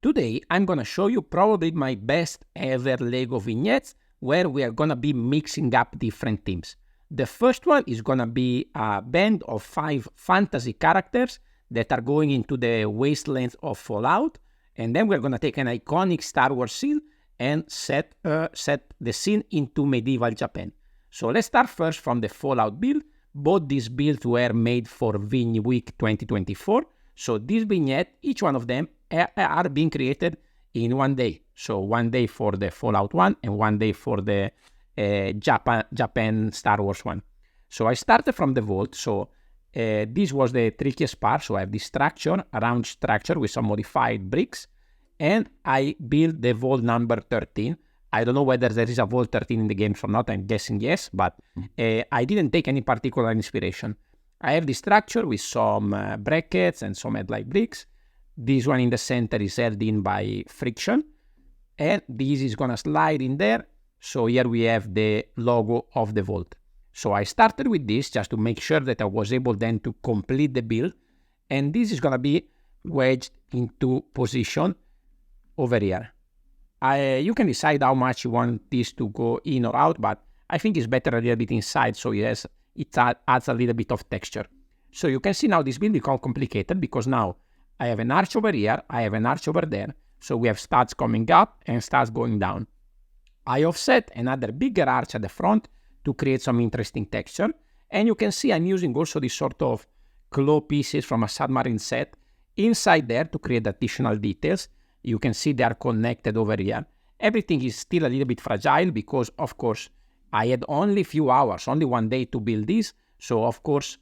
Today, I'm gonna show you probably my best ever LEGO vignettes where we are gonna be mixing up different themes. The first one is gonna be a band of 5 fantasy characters that are going into the wastelands of Fallout, and then we're gonna take an iconic Star Wars scene and set the scene into medieval Japan. So let's start first from the Fallout build. Both these builds were made for Vignweek 2024. So this vignette, each one of them are being created in one day. So one day for the Fallout one and one day for the Japan Star Wars one. So I started from the vault. So this was the trickiest part. So I have this structure, a round structure with some modified bricks. And I built the vault number 13. I don't know whether there is a vault 13 in the game or not. I'm guessing yes, but I didn't take any particular inspiration. I have this structure with some brackets and some headlight bricks. This one in the center is held in by friction. And this is going to slide in there. So here we have the logo of the vault. So I started with this just to make sure that I was able then to complete the build. And this is going to be wedged into position over here. You can decide how much you want this to go in or out, but I think it's better a little bit inside, so it adds a little bit of texture. So you can see now this build becomes complicated because now I have an arch over here, I have an arch over there, so we have studs coming up and studs going down. I offset another bigger arch at the front to create some interesting texture, and you can see I'm using also this sort of claw pieces from a submarine set inside there to create additional details. You can see they are connected over here. Everything is still a little bit fragile because, of course, I had only a few hours, only one day to build this. So, of course,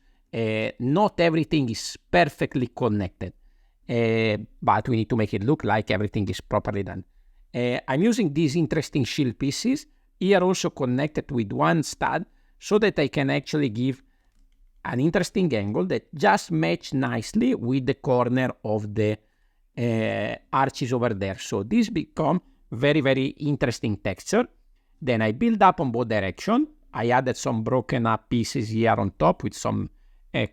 not everything is perfectly connected. But we need to make it look like everything is properly done. I'm using these interesting shield pieces, here also connected with one stud, so that I can actually give an interesting angle that just match nicely with the corner of the arches over there. So this become very, very interesting texture. Then I build up on both directions. I added some broken up pieces here on top with some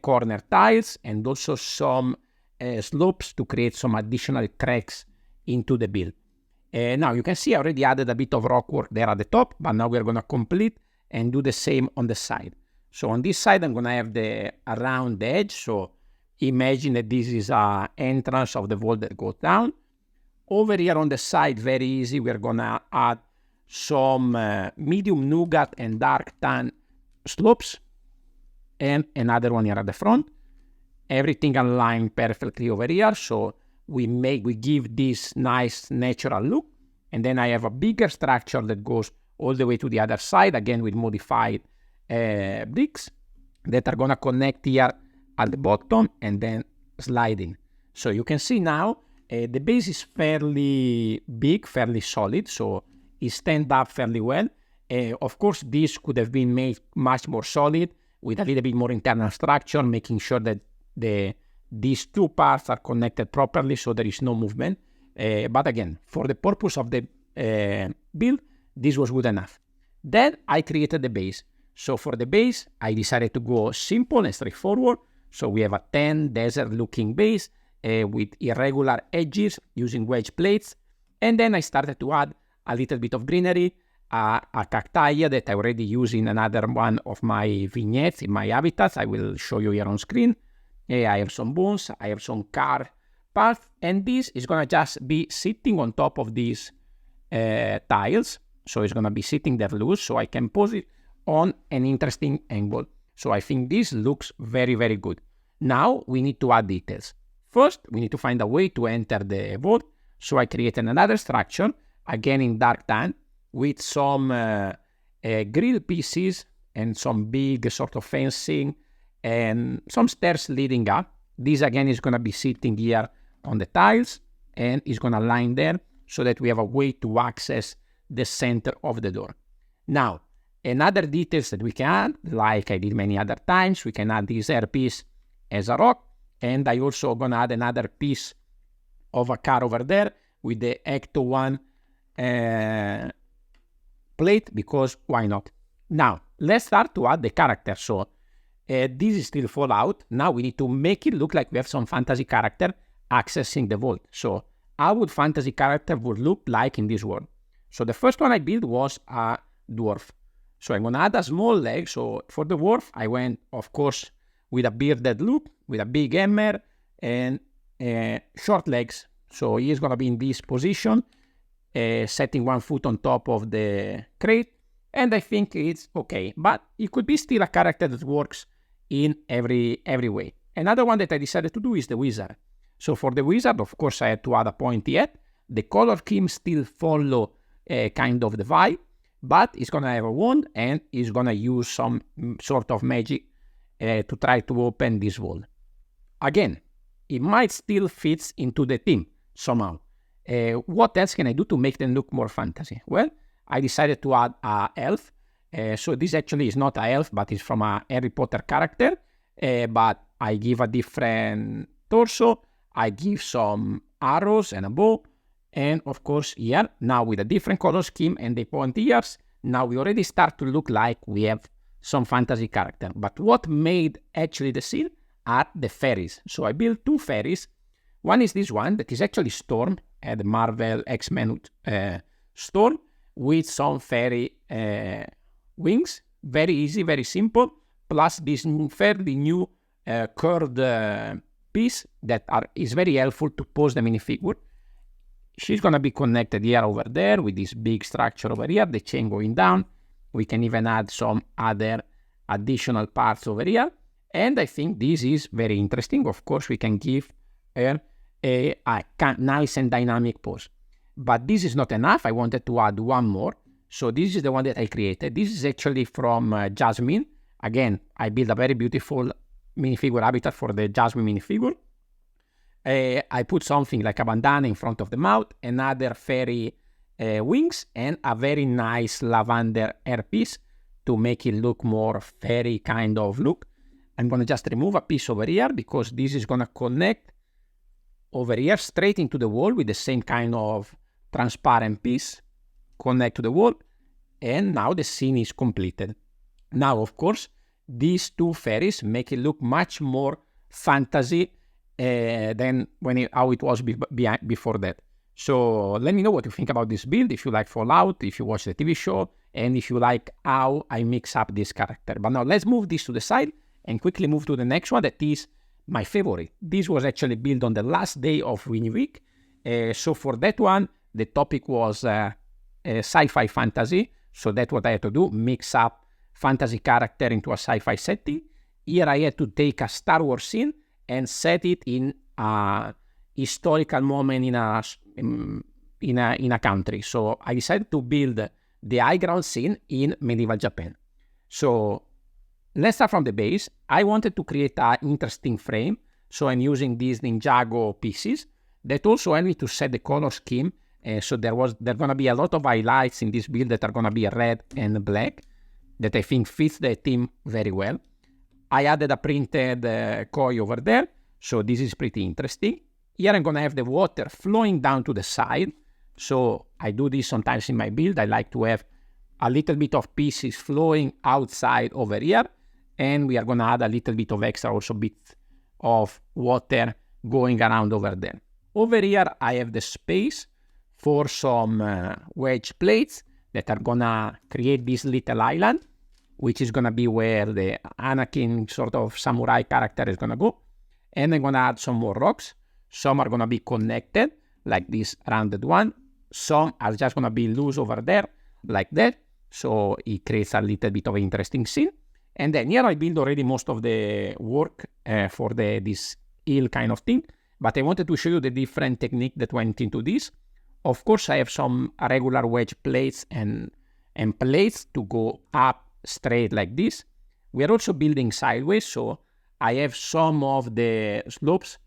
corner tiles and also some slopes to create some additional cracks into the build. Now you can see I already added a bit of rock work there at the top, but now we're going to complete and do the same on the side. So on this side, I'm going to have the around the edge. So imagine that this is an entrance of the vault that goes down. Over here on the side, very easy, we're going to add some medium nougat and dark tan slopes and another one here at the front. Everything aligned perfectly over here. So we give this nice natural look. And then I have a bigger structure that goes all the way to the other side, again with modified bricks that are going to connect here at the bottom and then sliding. So you can see now the base is fairly big, fairly solid, so it stands up fairly well. Of course, this could have been made much more solid with a little bit more internal structure, making sure that these two parts are connected properly so there is no movement. But again, for the purpose of the build, this was good enough. Then I created the base. So for the base, I decided to go simple and straightforward. So we have a tan desert looking base with irregular edges using wedge plates. And then I started to add a little bit of greenery, a cacti that I already use in another one of my vignettes in my habitats. I will show you here on screen. I have some bones, I have some car path, and this is going to just be sitting on top of these tiles. So it's going to be sitting there loose, so I can pose it on an interesting angle. So I think this looks very, very good. Now we need to add details. First, we need to find a way to enter the vault. So I created another structure, again in dark tan, with some grill pieces and some big sort of fencing and some stairs leading up. This again is going to be sitting here on the tiles and is going to line there so that we have a way to access the center of the door. Now, another details that we can add, like I did many other times, we can add this air piece as a rock, and I also going to add another piece of a car over there with the Ecto 1 plate, because why not? Now, let's start to add the character. So this is still Fallout. Now we need to make it look like we have some fantasy character accessing the vault. So how would fantasy character would look like in this world. So the first one I built was a dwarf. So I'm gonna add a small leg. So for the dwarf, I went, of course, with a bearded look, with a big hammer and short legs. So he is gonna be in this position, setting one foot on top of the crate, and I think it's okay. But it could be still a character that works in every way. Another one that I decided to do is the wizard. So for the wizard, of course, I had to add a pointy head. The color scheme still follow kind of the vibe, but it's gonna have a wand and it's gonna use some sort of magic to try to open this wall. Again, it might still fit into the theme somehow. What else can I do to make them look more fantasy? Well, I decided to add a elf. So this actually is not a elf, but it's from a Harry Potter character. But I give a different torso. I give some arrows and a bow. And of course, here, now with a different color scheme and the pointy ears, now we already start to look like we have some fantasy character. But what made actually the scene are the fairies. So I built two fairies. One is this one that is actually Storm, the Marvel X-Men Storm, with some fairy wings. Very easy, very simple. Plus this fairly new curved piece that is very helpful to pose the minifigure. She's going to be connected here over there with this big structure over here, the chain going down. We can even add some other additional parts over here. And I think this is very interesting. Of course, we can give her a nice and dynamic pose. But this is not enough. I wanted to add one more. So this is the one that I created. This is actually from Jasmine. Again, I built a very beautiful minifigure habitat for the Jasmine minifigure. I put something like a bandana in front of the mouth, another fairy wings, and a very nice lavender hairpiece to make it look more fairy kind of look. I'm going to just remove a piece over here because this is going to connect over here straight into the wall with the same kind of transparent piece, connect to the wall, and now the scene is completed. Now, of course, these two fairies make it look much more fantasy than how it was before that. So let me know what you think about this build, if you like Fallout, if you watch the TV show, and if you like how I mix up this character. But now let's move this to the side and quickly move to the next one that is my favorite. This was actually built on the last day of Vignweek. So for that one, the topic was sci-fi fantasy. So that's what I had to do, mix up fantasy character into a sci-fi setting. Here I had to take a Star Wars scene and set it in a historical moment in a country. So I decided to build the high ground scene in medieval Japan. So let's start from the base. I wanted to create an interesting frame. So I'm using these Ninjago pieces that also help me to set the color scheme. So there are going to be a lot of highlights in this build that are going to be red and black that I think fits the theme very well. I added a printed koi over there. So this is pretty interesting. Here I'm going to have the water flowing down to the side. So I do this sometimes in my build. I like to have a little bit of pieces flowing outside over here. And we are going to add a little bit of extra also bits of water going around over there. Over here, I have the space for some wedge plates that are going to create this little island, which is going to be where the Anakin sort of samurai character is going to go. And I'm going to add some more rocks. Some are going to be connected, like this rounded one. Some are just going to be loose over there, like that. So it creates a little bit of an interesting scene. And then here I build already most of the work for this hill kind of thing. But I wanted to show you the different technique that went into this. Of course, I have some regular wedge plates and plates to go up straight like this. We are also building sideways. So I have some of the slopes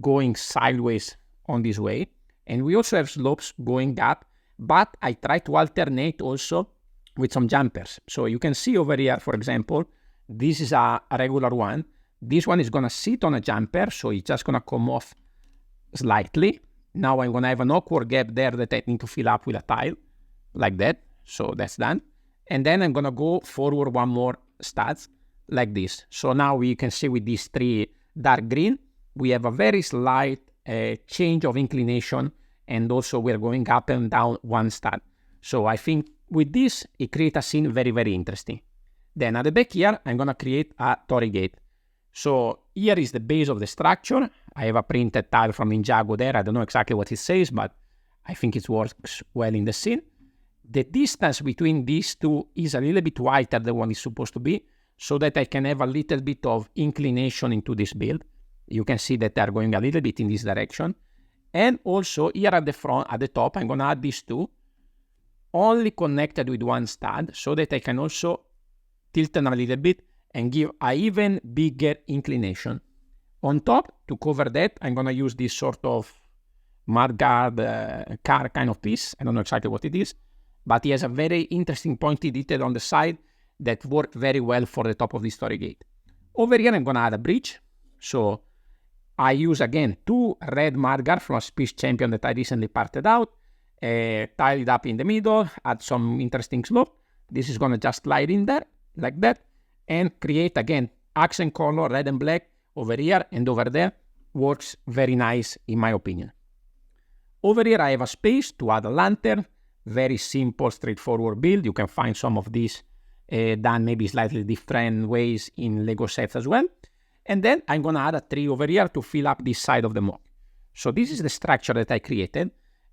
going sideways on this way. And we also have slopes going up. But I try to alternate also with some jumpers. So you can see over here, for example, this is a regular one. This one is going to sit on a jumper, so it's just going to come off slightly. Now I'm going to have an awkward gap there that I need to fill up with a tile, like that. So that's done. And then I'm going to go forward one more studs, like this. So now we can see with these three dark green, we have a very slight change of inclination and also we're going up and down one stud. So I think with this, it creates a scene very, very interesting. Then at the back here, I'm going to create a torii gate. So here is the base of the structure. I have a printed tile from Ninjago there. I don't know exactly what it says, but I think it works well in the scene. The distance between these two is a little bit wider than what it's supposed to be, so that I can have a little bit of inclination into this build. You can see that they're going a little bit in this direction. And also here at the front, at the top, I'm going to add these two, only connected with one stud, so that I can also tilt them a little bit and give an even bigger inclination. On top, to cover that, I'm going to use this sort of mudguard car kind of piece. I don't know exactly what it is, but it has a very interesting pointy detail on the side that worked very well for the top of this torii gate. Over here, I'm going to add a bridge. So I use, again, two red mudguard from a Species Champion that I recently parted out, tile it up in the middle, add some interesting slope. This is going to just slide in there, like that, and create, again, accent color, red and black, over here and over there. Works very nice, in my opinion. Over here, I have a space to add a lantern. Very simple, straightforward build. You can find some of these done maybe slightly different ways in LEGO sets as well. And then I'm going to add a tree over here to fill up this side of the mock. So this is the structure that I created.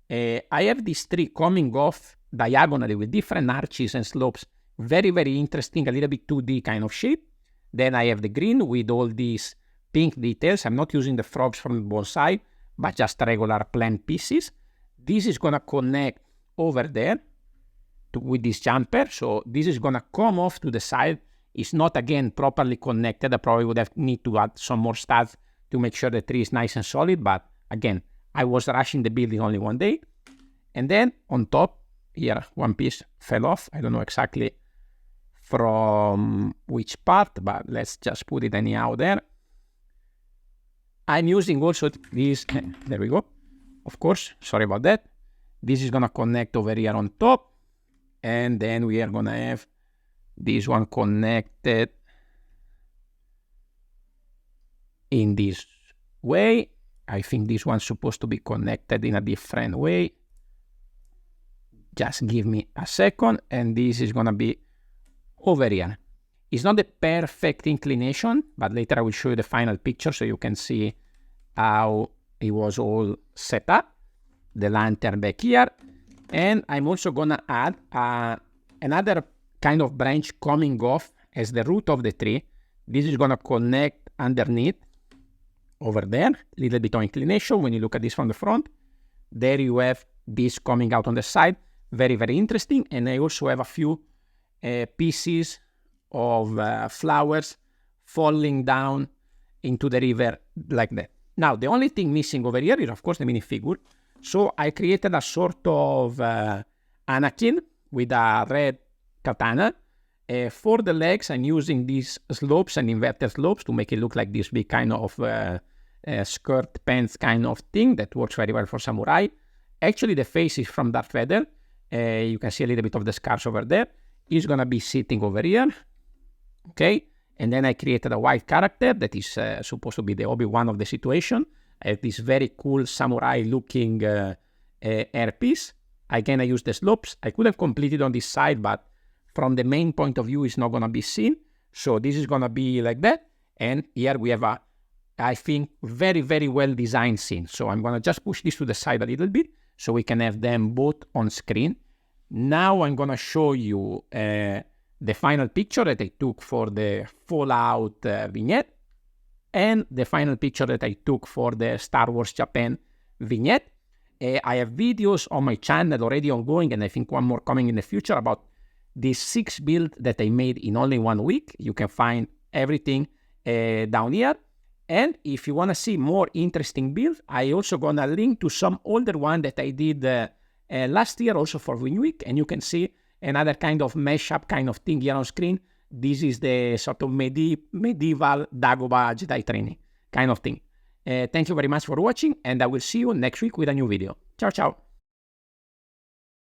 I have this tree coming off diagonally with different arches and slopes. Very, very interesting, a little bit 2D kind of shape. Then I have the green with all these pink details. I'm not using the frogs from the bonsai, but just regular plant pieces. This is going to connect over there with this jumper. So this is going to come off to the side. It's not, again, properly connected. I probably would have need to add some more studs to make sure the tree is nice and solid. But again, I was rushing the building only one day. And then on top here, one piece fell off. I don't know exactly from which part, but let's just put it anyhow there. I'm using also this, there we go. Of course, sorry about that. This is going to connect over here on top. And then we are going to have this one connected in this way. I think this one's supposed to be connected in a different way. Just give me a second. And this is going to be over here. It's not the perfect inclination, but later I will show you the final picture so you can see how it was all set up. The lantern back here. And I'm also going to add another kind of branch coming off as the root of the tree. This is going to connect underneath over there. A little bit of inclination when you look at this from the front. There you have this coming out on the side. Very, very interesting. And I also have a few pieces of flowers falling down into the river like that. Now, the only thing missing over here is, of course, the minifigure. So I created a sort of Anakin with a red katana. For the legs, I'm using these slopes and inverted slopes to make it look like this big kind of skirt pants kind of thing that works very well for samurai. Actually, the face is from Darth Vader. You can see a little bit of the scars over there. He's going to be sitting over here. Okay. And then I created a white character that is supposed to be the Obi-Wan of the situation. I have this very cool samurai-looking hairpiece. Again, I use the slopes. I could have completed on this side, but from the main point of view, it's not going to be seen. So this is going to be like that. And here we have a, I think, very, very well-designed scene. So I'm going to just push this to the side a little bit so we can have them both on screen. Now I'm going to show you the final picture that I took for the Fallout vignette and the final picture that I took for the Star Wars Japan vignette. I have videos on my channel already ongoing, and I think one more coming in the future about these 6 builds that I made in only 1 week. You can find everything down here. And if you want to see more interesting builds, I also going to link to some older one that I did last year also for Vignweek, and you can see another kind of mashup kind of thing here on screen. This is the sort of medieval Dagobah Jedi training kind of thing. Thank you very much for watching, and I will see you next week with a new video. Ciao, ciao.